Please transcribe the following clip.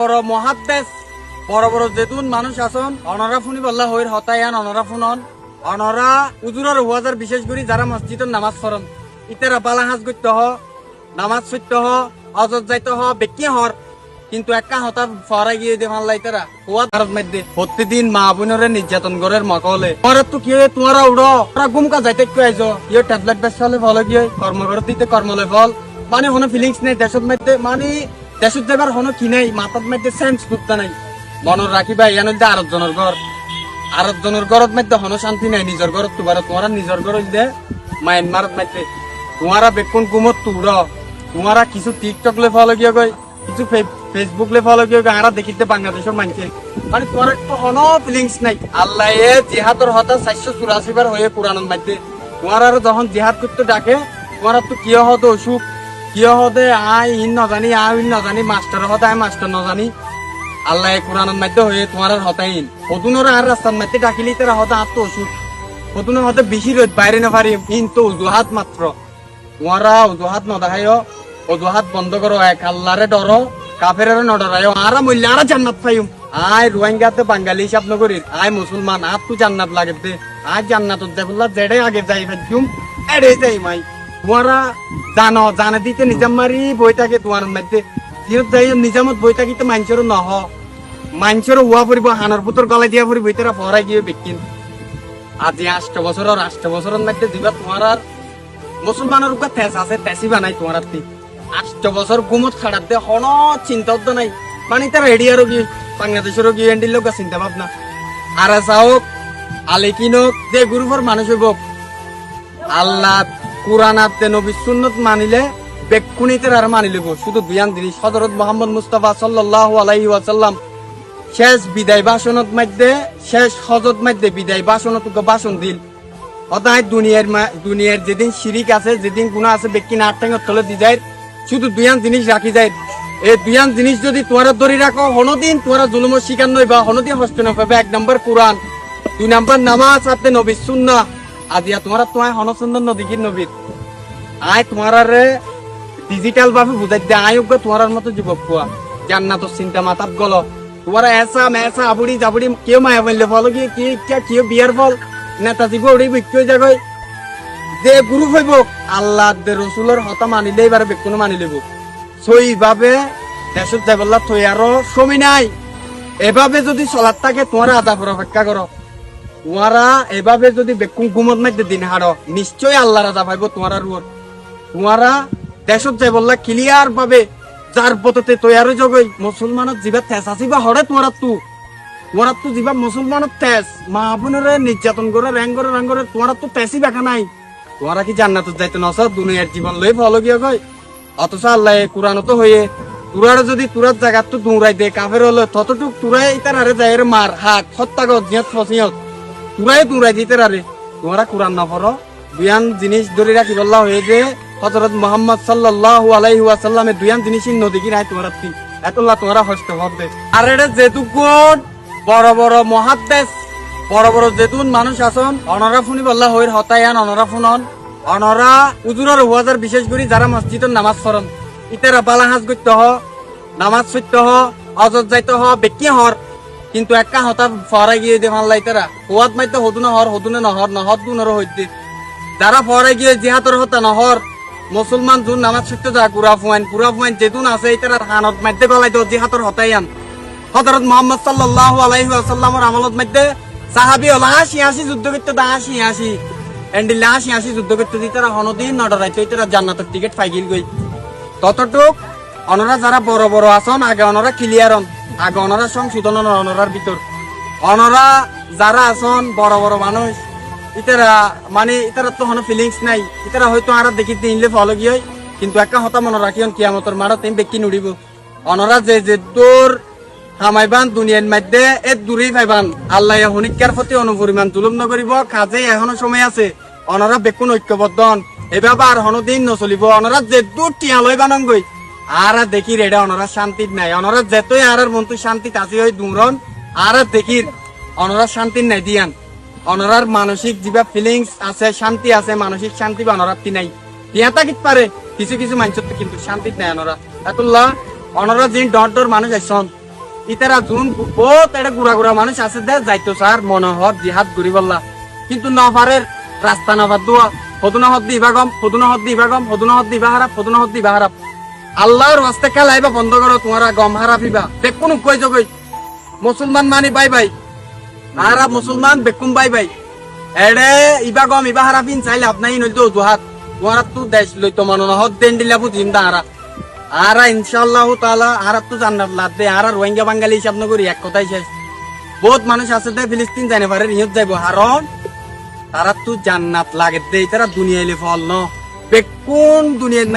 বড় মহাদ্দেশ বড় বড় যেতুন মানুষ আসন অনরা ফুনি বল্লা হইর হতায়ান অনরা ফুনন অনরা উজুরের হুয়াজার বিশেষ করে যারা মসজিদের নামাজ পড়ন ইতারা বালাহাজ করতে হ নামাজ পড়তে হ অজত যাইতে হ বেকি হর কিন্তু একটা হতা ফরা গিয়ে দে মাল্লা ইতারা হুয়া ভারত মধ্যে প্রতিদিন মা বোনরে নির্যাতন করার মকলে তোমার তো কি তোমারা উড়ো তোরা গুমকা যাইতে কি আইছো ইয়ে ট্যাবলেট বেসলে ভালো কি কর্মকর দিতে কর্মলে ফল মানে কোনো ফিলিংস নেই দেশের মধ্যে মানে দেশের যাবার হনো কি নাই মাথার মধ্যে সেন্স করতে নাই মনের রাখিবা ইয়ান হইতে আরত জনের ঘরত মধ্যে হনো শান্তি নাই নিজের ঘরত তোমারা নিজের ঘর দে মায়ানমারত মধ্যে তোমারা বেকুন কুমত তুড় তোমারা কিছু টিকটক লে ফলো গিয়ে গই কিছু ফেসবুক লে ফলো গিয়ে আরা দেখিতে বাংলাদেশের মানুষে মানে তোমার একটু হনো ফিলিংস নাই আল্লাহ এ জিহাদর হতা 484 বার হয়ে কোরআনের মধ্যে তোমার আর যখন জিহাদ করতে ডাকে তোমার তো কি হতো অসুখ কি হতে আই ইন নজানি আই ইন নজানি মাস্টার হতে আই মাস্টার নজানি আল্লাহ কোরআনের মধ্যে হয়ে তোমার হতাইন হতুনের আর রাস্তার মধ্যে ডাকিলি তারা হতে আত্ম অসুখ হতুনের হতে বেশি রোদ বাইরে না পারি কিন্তু অজুহাত মাত্র তোমারা অজুহাত নদাহায় অজুহাত বন্ধ করো এক আল্লাহরে ডরো কাফেরের নডরায় আরা মূল্য আরা জান্নাত পাইম আয় রোহিঙ্গাতে বাঙালি হিসাব নগরীর আয় মুসলমান আর তু জান্নাত লাগে দে আয় জান্নাত দেখলা যেড়ে আগে যাই ফেলছুম এড়ে যাই মাই তোমারা জানে দিতে নিজাম মারি বই থাকে তোমার মধ্যে নিজামত বই থাকিতে মানুষেরও নহ মানুষেরও হুয়া ফুরিব হানার পুতর গলাই দিয়া ফুরিব তারা ফরাই গিয়ে বেকিন আজি 8 বছরের মধ্যে দিবা তোমার আর মুসলমানের উপর তেজ আছে তেসি বানাই তোমার 8 বছর গুমত খাড়াত দে হন চিন্তা নাই মানে তার রেডিয়ারও কি বাংলাদেশেরও কি এন্ডির লোক চিন্তা ভাবনা আর চাওক আলেকিনক যে গ্রুপের মানুষ হইব আল্লাহ কুরআন আতে নবী সুন্নত মানিলে বেকুনিতে আর মানি লইব শুধু বিয়ান জিনিস হযরত মুহাম্মদ মুস্তাফা সাল্লাল্লাহু আলাইহি ওয়াসাল্লাম শেষ বিদায় ভাষণত মধ্যে শেষ হজত মধ্যে বিদায় ভাষণত ভাষণ দিল অতায় দুনিয়ার যেদিন শিরিক আছে যেদিন গুনাহ আছে ব্যক্তি না ঠেঙ্গত তলে দি যায় শুধু বিয়ান জিনিস রাখি যায় এই বিয়ান জিনিস যদি তোমরা ধরে রাখো হনদিন তোমরা জুলুমের শিকার নইবা হনদিন হস্ত না পাবে 1 নম্বর কোরআন 2 নম্বর নামাজ আতে নবী সুন্নাহ আজিয়া তোমরা হন সুন্দর নদীর নবী আয় তোমারে ডিজিটাল ভাবে বুঝাই দে আয়োগ্য তোমার মতো যুবক কুয়া জান্নাতের চিন্তা মাথাত গল তোমার এসা মেসা আবুড়ি জাবুড়ি কেউ মায়া বললে ফল কি কেউ বিয়ার ফল নেতাজি বড়ি বিক্রি জায়গায় যে গুরু হইব আল্লাহ রসুলের হতা মানিলে এবার বেকুনো মানি লইব সই ভাবে দেশত যাই বললা থই আরো সময় নাই এভাবে যদি চলার থাকে তোমার আদা পর অপেক্ষা করো তোমারা এভাবে যদি বেকুন গুমত মধ্যে দিন হারো নিশ্চয়ই আল্লাহ রাজা পাইব তোমার রুয়ার তোমারা দেশত যাই বললা ক্লিয়ার ভাবে যার পথতে তৈয়ারও জগই মুসলমানত জিবা তেজ আসিবা হরে তোমার তো জিবা মুসলমানত তেজ মা বোনেরে নির্যাতন করে র্যাঙ্গরে তোমার তো তেজই দেখা নাই তোমরা কি জান্নাতত যাইতে নস দুনিয়ার জীবন লই ফলো গিয়া কই অথচ আল্লাহ কোরআনত হয়ে তুরারে যদি তুরার জায়গা তো দৌড়াই দে কাফের হলো ততটুক তুরাই তারারে যাইরে মার হাত হত্যাগত জিয়াত ফসিয়ত তুরাই দৌড়াই দিতে রারে তোমরা কোরআন না পড়ো বিয়ান জিনিস ধরে রাখি বললা হয়ে যে হযরত মুহাম্মদ সাল্লাল্লাহু আলাইহি ওয়াসাল্লামের দুয়ান জিনিসই নদী কি নাই তোমরা কি এতলা তোমরা হস্ত হবে আর এটা যেতুকুন বড় মহাদ্দেশ বড় যেতুন মানুষ আসন অনরা ফুনি বল্লা হইর হতায়ান অনরা ফুনন অনরা উজুরের হুয়াজার বিশেষ করে যারা মসজিদের নামাজ পড়ন ইতারা বালাহাজ করতে হ নামাজ পড়তে হ অজত যাইতে হ বেকি হর কিন্তু একটা হতা ফরাই গিয়ে দে মাল্লা ইতারা হুয়াত মাইতে হদুনে নহর দুনর হইতে যারা ফরাই গিয়ে জিহাদর হতা নহর মুসলমান জুন নামাজ পড়তে যা পুরা ফুয়াইন যেতুন আছে ইতারা হানত মাইতে গলাই তো জিহাদর হতায়ান হযরত মুহাম্মদ সাল্লাল্লাহু আলাইহি ওয়াসাল্লামের আমলত মধ্যে সাহাবী হল 80 যুদ্ধ করতে 80 এন্ডিল 80 যুদ্ধ করতে তারা হনদিন নডরাইতো তারা জান্নাতের টিকিট পাইগিল গই ততটুক অনরা যারা বড় আসন আগে অনরা ক্লিয়ার হন আগে অনরা সংশোধন অনরার ভিতর অনরা যারা আসন বড় মানুষ ইতারা মানে ইতারা তো হনো ফিলিংস নাই ইতারা হয়তো আর দেখিতে ইনলে ফলো গিয়ে কিন্তু একটা হতা মনে রাখিয়ন কিয়ামতের মারা তেম বেকি নুড়িব অনরা যে তোর হামাইবান দুনিয়ার মধ্যে এ দূরেই পাইবান আল্লাহ হনিকার প্রতি অনুপরিমাণ জুলুম নকরিব কাজে এখনো সময় আছে অনরা বেকুন ঐক্যবদ্ধন এভাবে আর হনদিন নচলিব অনরা যে দূর টিয়া লই বানন গই আর দেখি রেডা অনরা শান্তি নাই অনরা যেতই আর মনটো শান্তিত আছে ওই দুমরন আর দেখি অনরা শান্তি নাই দিয়ান অনরার মানসিক যিবা ফিলিংস আছে শান্তি আছে মানসিক শান্তি বা অনরাত্তি নাই দিয়া তাকিত পারে কিছু মানুষের কিন্তু শান্তি নাই অনরা এতল্লা অনরা যিনি ডর মানুষ আইসন ইতারা জুন বহুত এটা গুড়া গুড়া মানুষ আছে দে যাইতো স্যার মনোহর জিহাদ করি বললা কিন্তু নফারের রাস্তা নফার দোয়া হদুনহদ দি ইবাগম হদুনহদ দি ইবাগম হদুনহদ দি ইবাহারাপ হদুনহদ দি ইবাহারাপ আল্লাহর ওয়াস্তে খেলাইবা বন্ধ করো তোমারা গম হারাফিবা বেকুন কই জগই মুসলমান মানি বাই বাই নারা মুসলমান বেকুম বাই বাই এড়ে ইবাগম ইবাহারাফিন চাইলে আপনাই নইতো দুহাত তোমারা তো দেশ লইতো মনোহদ দেন দিলা বুঝিম দা আরা ইনশাআল্লাহ তাআলা আরা তো জান্নাত লাভ দে আরা রোহিঙ্গা বাঙালি হিসাব নকরি এক কথাই শেষ বহুত মানুষ আছে দে ফিলিস্তিন যাইতে পারে নিয়ত যাইব কারণ তারা তো জান্নাত লাগে দে তারা দুনিয়াইলে ফল ন বেকুন দুনিয়ার